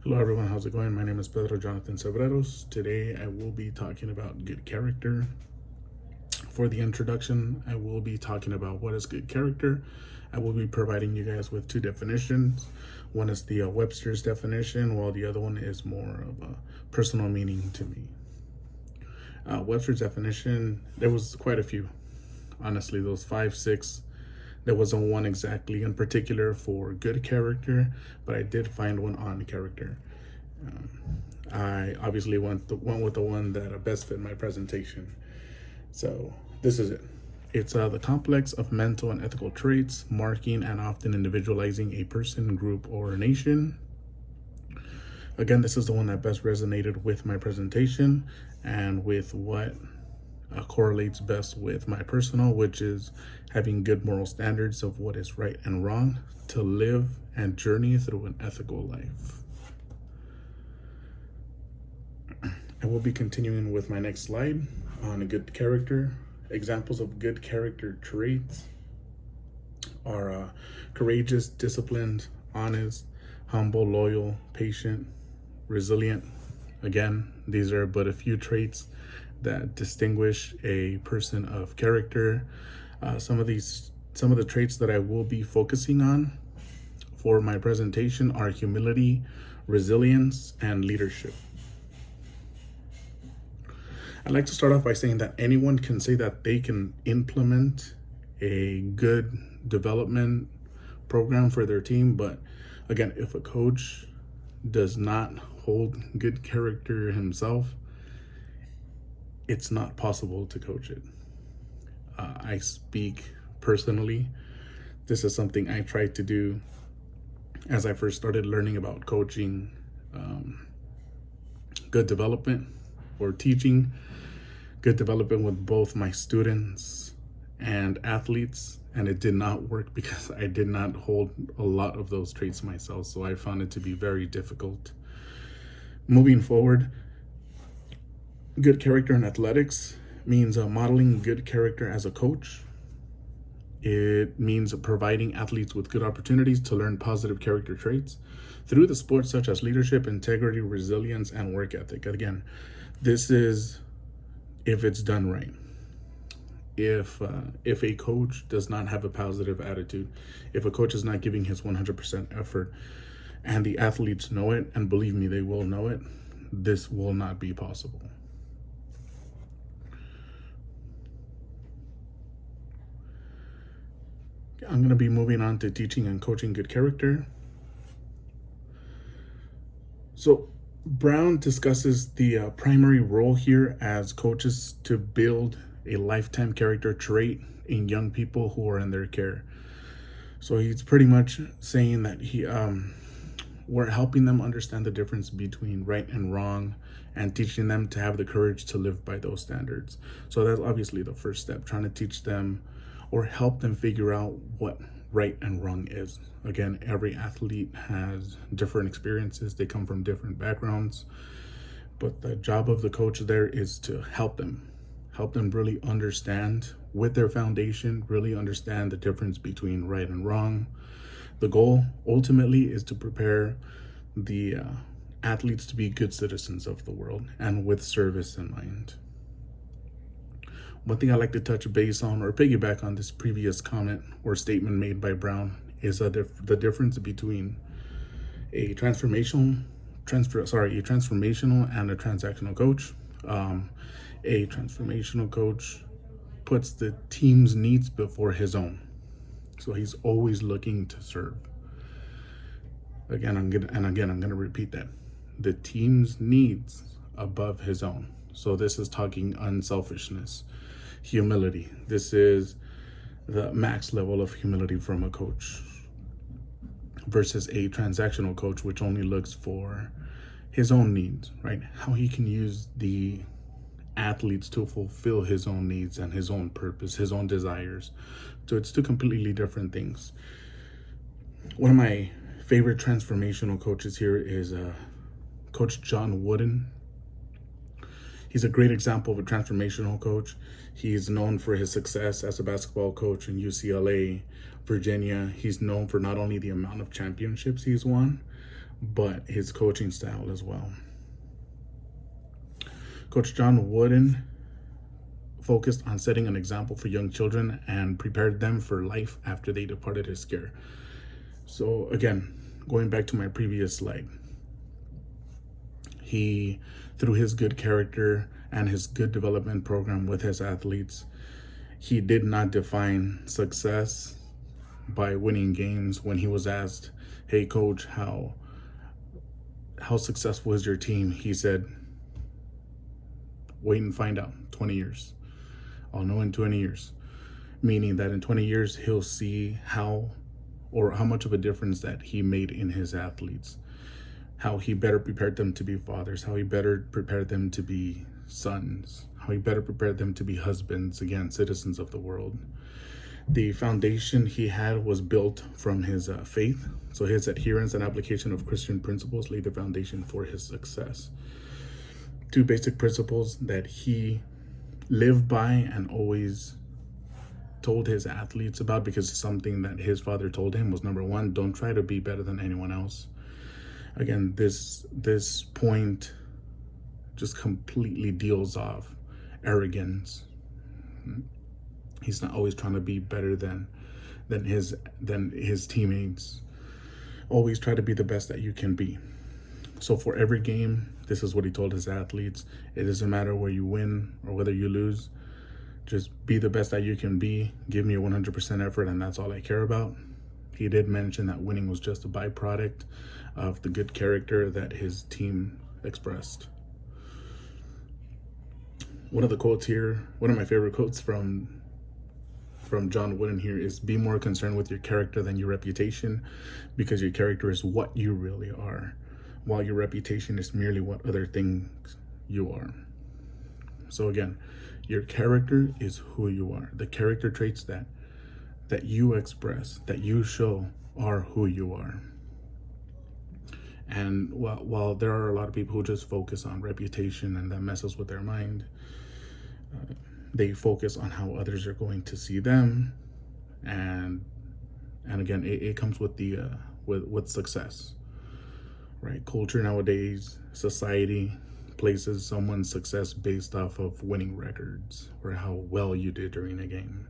Hello everyone, how's it going? My name is Pedro Jonathan Sebreros. Today I will be talking about good character. For the introduction, I will be talking about what is good character. I will be providing you guys with two definitions. One is the Webster's definition, while the other one is more of a personal meaning to me. Webster's definition, there was quite a few. Honestly, those 5, 6. There wasn't one exactly in particular for good character, but I did find one on character. I obviously went with the one that best fit my presentation. So this is it. It's the complex of mental and ethical traits, marking and often individualizing a person, group, or nation. Again, this is the one that best resonated with my presentation and with what correlates best with my personal, which is having good moral standards of what is right and wrong to live and journey through an ethical life. I will be continuing with my next slide on a good character. Examples of good character traits are courageous, disciplined, honest, humble, loyal, patient, resilient. Again, these are but a few traits that distinguish a person of character. Some of the traits that I will be focusing on for my presentation are humility, resilience, and leadership. I'd like to start off by saying that anyone can say that they can implement a good development program for their team, but again, if a coach does not hold good character himself, it's not possible to coach it. I speak personally. This is something I tried to do as I first started learning about coaching, good development or teaching good development with both my students and athletes, and it did not work because I did not hold a lot of those traits myself, so I found it to be very difficult. Moving forward, good character in athletics means modeling good character as a coach. It means providing athletes with good opportunities to learn positive character traits through the sports such as leadership, integrity, resilience, and work ethic. Again, this is if it's done right. If a coach does not have a positive attitude, if a coach is not giving his 100% effort, and the athletes know it, and believe me, they will know it, this will not be possible. I'm going to be moving on to teaching and coaching good character. So Brown discusses the primary role here as coaches to build a lifetime character trait in young people who are in their care. So he's pretty much saying that we're helping them understand the difference between right and wrong and teaching them to have the courage to live by those standards. So that's obviously the first step, trying to teach them or help them figure out what right and wrong is. Again, every athlete has different experiences. They come from different backgrounds, but the job of the coach there is to help them really understand with their foundation, really understand the difference between right and wrong. The goal ultimately is to prepare the athletes to be good citizens of the world and with service in mind. One thing I'd like to touch base on or piggyback on this previous comment or statement made by Brown is the difference between a transformational and a transactional coach. A transformational coach puts the team's needs before his own. So he's always looking to serve. I'm gonna repeat that. The team's needs above his own. So this is talking unselfishness, humility. This is the max level of humility from a coach versus a transactional coach, which only looks for his own needs, right? How he can use the athletes to fulfill his own needs and his own purpose, his own desires. So it's two completely different things. One of my favorite transformational coaches here is Coach John Wooden. He's a great example of a transformational coach. He's known for his success as a basketball coach in UCLA, Virginia. He's known for not only the amount of championships he's won, but his coaching style as well. Coach John Wooden focused on setting an example for young children and prepared them for life after they departed his care. So again, going back to my previous slide, he, through his good character and his good development program with his athletes, he did not define success by winning games. When he was asked, "Hey coach, how successful is your team?" He said, "Wait and find out. 20 years. I'll know in 20 years." Meaning that in 20 years, he'll see how much of a difference that he made in his athletes, how he better prepared them to be fathers, how he better prepared them to be sons, how he better prepared them to be husbands, again, citizens of the world. The foundation he had was built from his faith. So his adherence and application of Christian principles laid the foundation for his success. Two basic principles that he lived by and always told his athletes about, because something that his father told him, was number one, don't try to be better than anyone else. Again, this point just completely deals off arrogance. He's not always trying to be better than his teammates. Always try to be the best that you can be. So for every game, this is what he told his athletes: it doesn't matter where you win or whether you lose, just be the best that you can be. Give me a 100% effort, and that's all I care about. He did mention that winning was just a byproduct of the good character that his team expressed. One of the quotes here, one of my favorite quotes from John Wooden here is, "Be more concerned with your character than your reputation, because your character is what you really are, while your reputation is merely what other things you are." So again, your character is who you are. The character traits that you express, that you show, are who you are. And while there are a lot of people who just focus on reputation and that messes with their mind, they focus on how others are going to see them, and again, it comes with the with success, right? Culture nowadays, society places someone's success based off of winning records or how well you did during a game.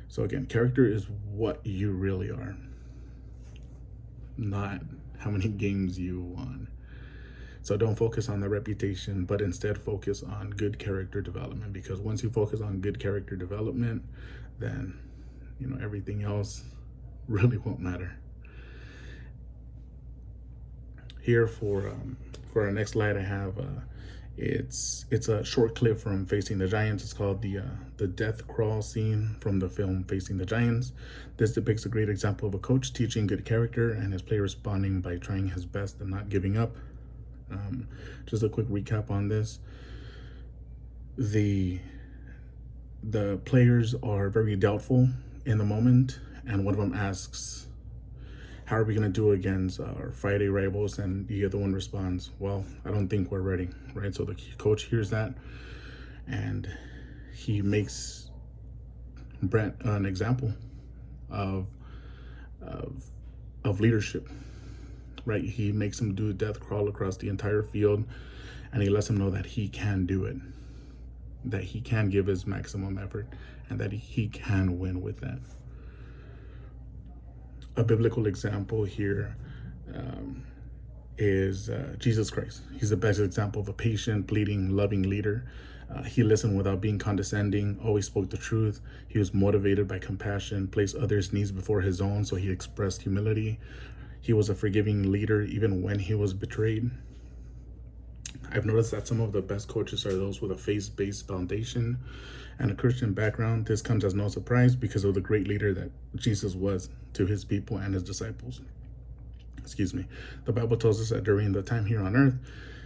So again, character is what you really are, not how many games you won. So don't focus on the reputation, but instead focus on good character development, because once you focus on good character development, then everything else really won't matter. Here for our next slide, I have it's a short clip from Facing the Giants. It's called the death crawl scene from the film Facing the Giants. This depicts a great example of a coach teaching good character and his player responding by trying his best and not giving up. Just a quick recap on this. The players are very doubtful in the moment, and one of them asks, "How are we going to do against our Friday rivals?" And the other one responds, "Well, I don't think we're ready," right? So the coach hears that, and he makes Brent an example of leadership, right? He makes him do a death crawl across the entire field, and he lets him know that he can do it, that he can give his maximum effort, and that he can win with that. A biblical example here is Jesus Christ. He's the best example of a patient, pleading, loving leader. He listened without being condescending, always spoke the truth. He was motivated by compassion, placed others' needs before his own, so he expressed humility. He was a forgiving leader even when he was betrayed. I've noticed that some of the best coaches are those with a faith-based foundation and a Christian background. This comes as no surprise because of the great leader that Jesus was to his people and his disciples. The Bible tells us that during the time here on earth,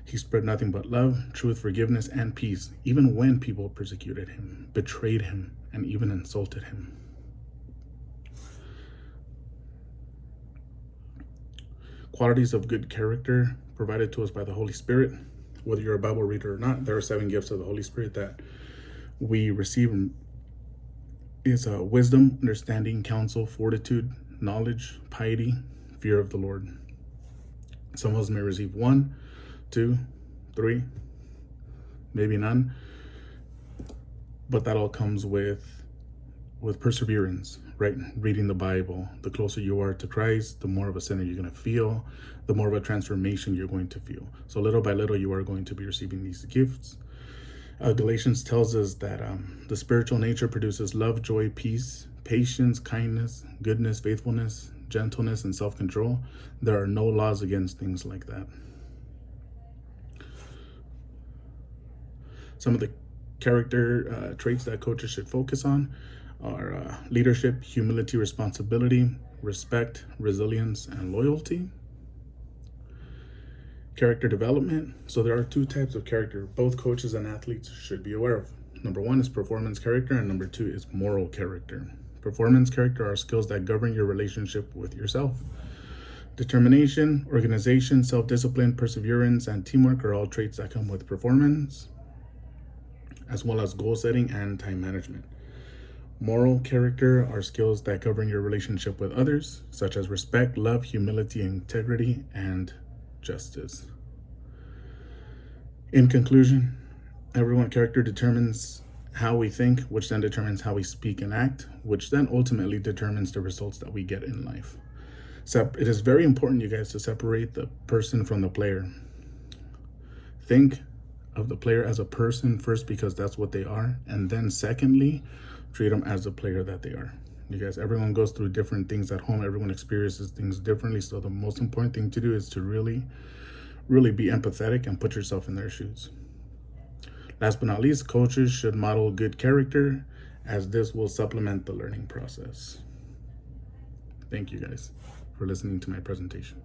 he spread nothing but love, truth, forgiveness, and peace, even when people persecuted him, betrayed him, and even insulted him. Qualities of good character provided to us by the Holy Spirit. Whether you're a Bible reader or not, there are 7 gifts of the Holy Spirit that we receive. It's wisdom, understanding, counsel, fortitude, knowledge, piety, fear of the Lord. Some of us may receive 1, 2, 3, maybe none, but that all comes with perseverance, right? Reading the Bible. The closer you are to Christ, the more of a sinner you're going to feel, the more of a transformation you're going to feel. So little by little, you are going to be receiving these gifts. Galatians tells us that the spiritual nature produces love, joy, peace, patience, kindness, goodness, faithfulness, gentleness, and self-control. There are no laws against things like that. Some of the character traits that coaches should focus on are leadership, humility, responsibility, respect, resilience, and loyalty. Character development. So there are 2 types of character both coaches and athletes should be aware of. Number 1 is performance character, and number 2 is moral character. Performance character are skills that govern your relationship with yourself. Determination, organization, self-discipline, perseverance, and teamwork are all traits that come with performance, as well as goal setting and time management. Moral character are skills that govern your relationship with others, such as respect, love, humility, integrity, and justice. In conclusion, everyone's character determines how we think, which then determines how we speak and act, which then ultimately determines the results that we get in life. So it is very important, you guys, to separate the person from the player. Think of the player as a person first, because that's what they are, and then secondly, treat them as the player that they are. You guys, everyone goes through different things at home. Everyone experiences things differently. So the most important thing to do is to really be empathetic and put yourself in their shoes. Last but not least, coaches should model good character, as this will supplement the learning process. Thank you guys for listening to my presentation.